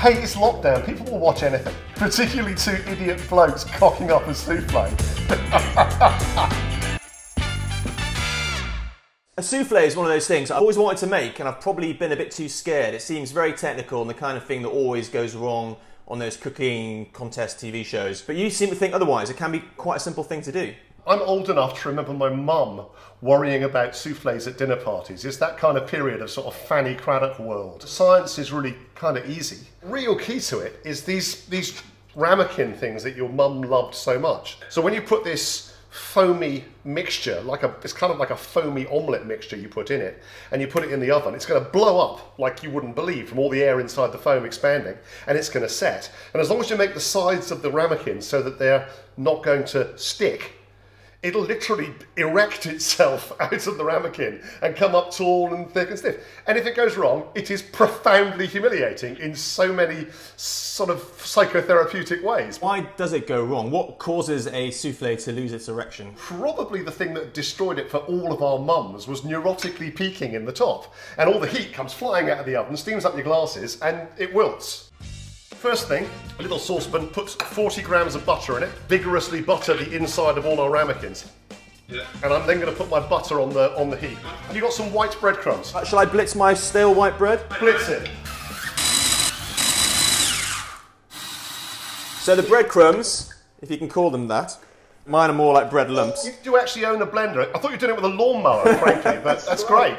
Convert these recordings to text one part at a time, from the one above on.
Hey, it's lockdown. People will watch anything, particularly two idiot blokes cocking up a souffle. A souffle is one of those things I've always wanted to make, and I've probably been a bit too scared. It seems very technical and the kind of thing that always goes wrong on those cooking contest TV shows. But you seem to think otherwise. It can be quite a simple thing to do. I'm old enough to remember my mum worrying about souffles at dinner parties. It's that kind of period of sort of Fanny Craddock world. Science is really kind of easy. Real key to it is these ramekin things that your mum loved so much. So when you put this foamy mixture, it's kind of like a foamy omelette mixture you put in it, and you put it in the oven, it's going to blow up like you wouldn't believe from all the air inside the foam expanding, and it's going to set. And as long as you make the sides of the ramekin so that they're not going to stick, it'll literally erect itself out of the ramekin and come up tall and thick and stiff. And if it goes wrong, it is profoundly humiliating in so many sort of psychotherapeutic ways. Why does it go wrong? What causes a souffle to lose its erection? Probably the thing that destroyed it for all of our mums was neurotically peaking in the top. And all the heat comes flying out of the oven, steams up your glasses, and it wilts. First thing, a little saucepan, put 40 grams of butter in it, vigorously butter the inside of all our ramekins. Yeah. And I'm then going to put my butter on the heat. Have you got some white breadcrumbs? Shall I blitz my stale white bread? Blitz it. So the breadcrumbs, if you can call them that, mine are more like bread lumps. You do actually own a blender. I thought you were doing it with a lawnmower, frankly, but that's great.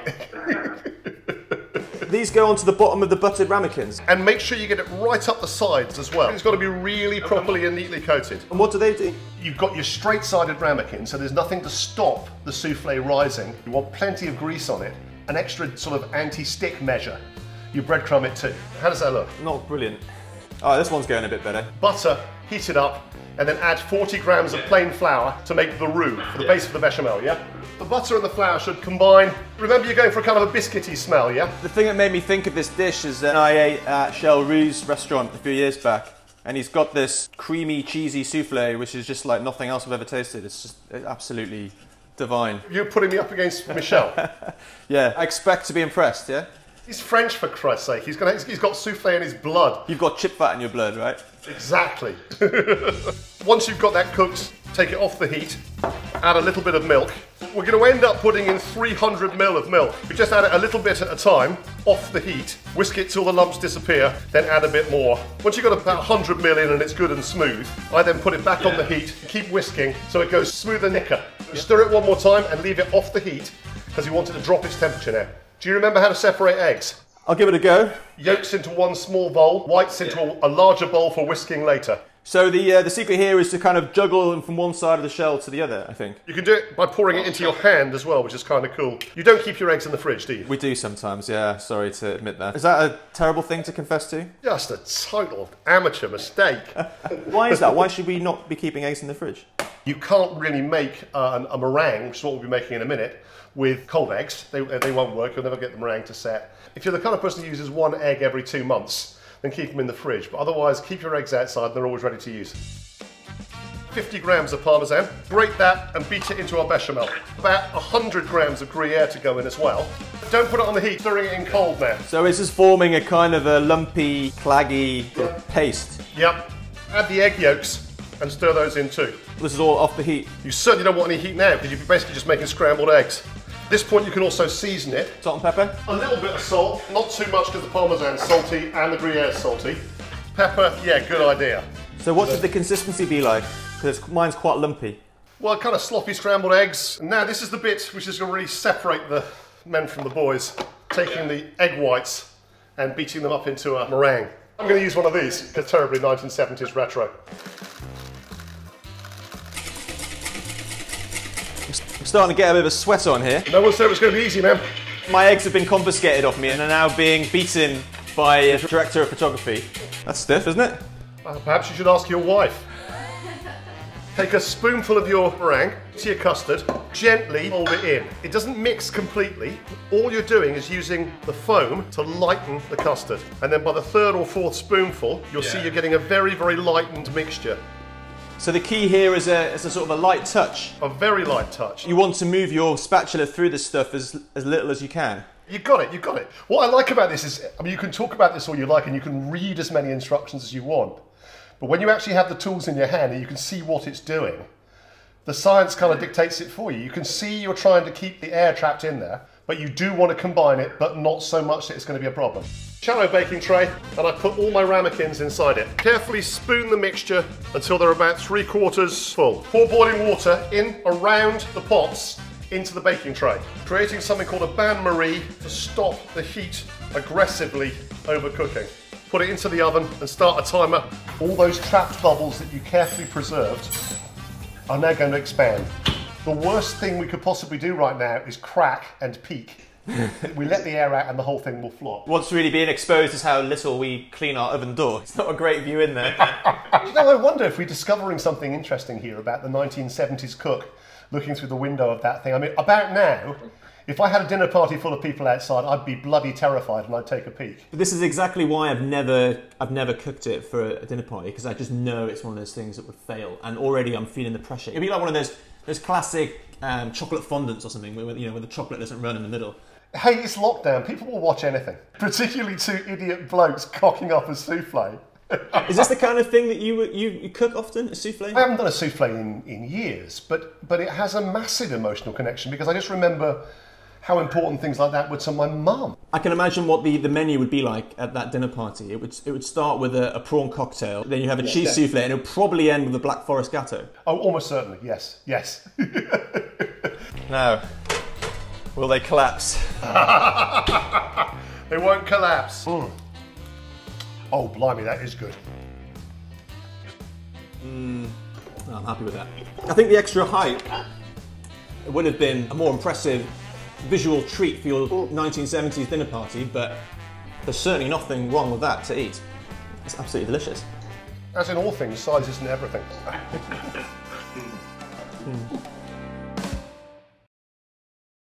These go onto the bottom of the buttered ramekins. And make sure you get it right up the sides as well. It's got to be really properly and neatly coated. And what do they do? You've got your straight-sided ramekin, so there's nothing to stop the souffle rising. You want plenty of grease on it, an extra sort of anti-stick measure. You breadcrumb it too. How does that look? Not brilliant. Oh, this one's going a bit better. Butter, heat it up, and then add 40 grams of plain flour to make the roux for the base of the bechamel, yeah? The butter and the flour should combine. Remember, you're going for a kind of a biscuity smell, yeah? The thing that made me think of this dish is that I ate at Shell Roux's restaurant a few years back, and he's got this creamy, cheesy souffle, which is just like nothing else I've ever tasted. It's just absolutely divine. You're putting me up against Michel. Yeah, I expect to be impressed, yeah? He's French, for Christ's sake. He's got souffle in his blood. You've got chip fat in your blood, right? Exactly. Once you've got that cooked, take it off the heat, add a little bit of milk. We're going to end up putting in 300 ml of milk. We just add it a little bit at a time, off the heat, whisk it till the lumps disappear, then add a bit more. Once you've got about 100 ml in and it's good and smooth, I then put it back on the heat, keep whisking so it goes smoother thicker. You stir it one more time and leave it off the heat because you want it to drop its temperature now. Do you remember how to separate eggs? I'll give it a go. Yolks into one small bowl, whites into a larger bowl for whisking later. So the secret here is to kind of juggle them from one side of the shell to the other, I think. You can do it by pouring it into your hand as well, which is kind of cool. You don't keep your eggs in the fridge, do you? We do sometimes, yeah. Sorry to admit that. Is that a terrible thing to confess to? Just a total amateur mistake. Why is that? Why should we not be keeping eggs in the fridge? You can't really make a meringue, which is what we'll be making in a minute, with cold eggs. They won't work. You'll never get the meringue to set. If you're the kind of person who uses one egg every 2 months, then keep them in the fridge. But otherwise, keep your eggs outside. They're always ready to use. 50 grams of Parmesan. Grate that and beat it into our bechamel. About 100 grams of Gruyere to go in as well. Don't put it on the heat. Stirring it in cold now. So is this forming a kind of a lumpy, claggy paste? Yep. Add the egg yolks and stir those in too. This is all off the heat. You certainly don't want any heat now because you're basically just making scrambled eggs. At this point you can also season it. Salt and pepper? A little bit of salt, not too much because the Parmesan's salty and the Gruyere's salty. Pepper, yeah, good idea. So what should the consistency be like? Because mine's quite lumpy. Well, kind of sloppy scrambled eggs. Now this is the bit which is going to really separate the men from the boys. Taking the egg whites and beating them up into a meringue. I'm going to use one of these because terribly 1970s retro. I'm starting to get a bit of a sweat on here. No one said it was going to be easy, man. My eggs have been confiscated off me and are now being beaten by a director of photography. That's stiff, isn't it? Perhaps you should ask your wife. Take a spoonful of your meringue to your custard, gently fold it in. It doesn't mix completely. All you're doing is using the foam to lighten the custard. And then by the 3rd or 4th spoonful, you'll see you're getting a very, very lightened mixture. So the key here is a sort of a light touch. A very light touch. You want to move your spatula through this stuff as little as you can. You got it, you got it. What I like about this is, I mean, you can talk about this all you like and you can read as many instructions as you want. But when you actually have the tools in your hand and you can see what it's doing, the science kind of dictates it for you. You can see you're trying to keep the air trapped in there, but you do want to combine it, but not so much that it's going to be a problem. Shallow baking tray, and I put all my ramekins inside it. Carefully spoon the mixture until they're about 3/4 full. Pour boiling water in around the pots into the baking tray, creating something called a bain-marie to stop the heat aggressively overcooking. Put it into the oven and start a timer. All those trapped bubbles that you carefully preserved are now going to expand. The worst thing we could possibly do right now is crack and peak. We let the air out and the whole thing will flop. What's really being exposed is how little we clean our oven door. It's not a great view in there. You know, I wonder if we're discovering something interesting here about the 1970s cook looking through the window of that thing. I mean, about now, if I had a dinner party full of people outside, I'd be bloody terrified and I'd take a peek. But this is exactly why I've never cooked it for a dinner party, because I just know it's one of those things that would fail, and already I'm feeling the pressure. It'd be like one of those classic chocolate fondants or something, where, you know, where the chocolate doesn't run in the middle. Hey, it's lockdown. People will watch anything, particularly two idiot blokes cocking up a soufflé. Is this the kind of thing that you cook often, a soufflé? I haven't done a soufflé in years, but it has a massive emotional connection because I just remember how important things like that were to my mum. I can imagine what the menu would be like at that dinner party. It would start with a prawn cocktail, then you have a cheese soufflé, and it would probably end with a Black Forest Gâteau. Oh, almost certainly, yes, yes. Now, will they collapse? They won't collapse. Mm. Oh, blimey, that is good. I'm happy with that. I think the extra height would have been a more impressive visual treat for your 1970s dinner party, but there's certainly nothing wrong with that to eat. It's absolutely delicious. As in all things, size isn't everything.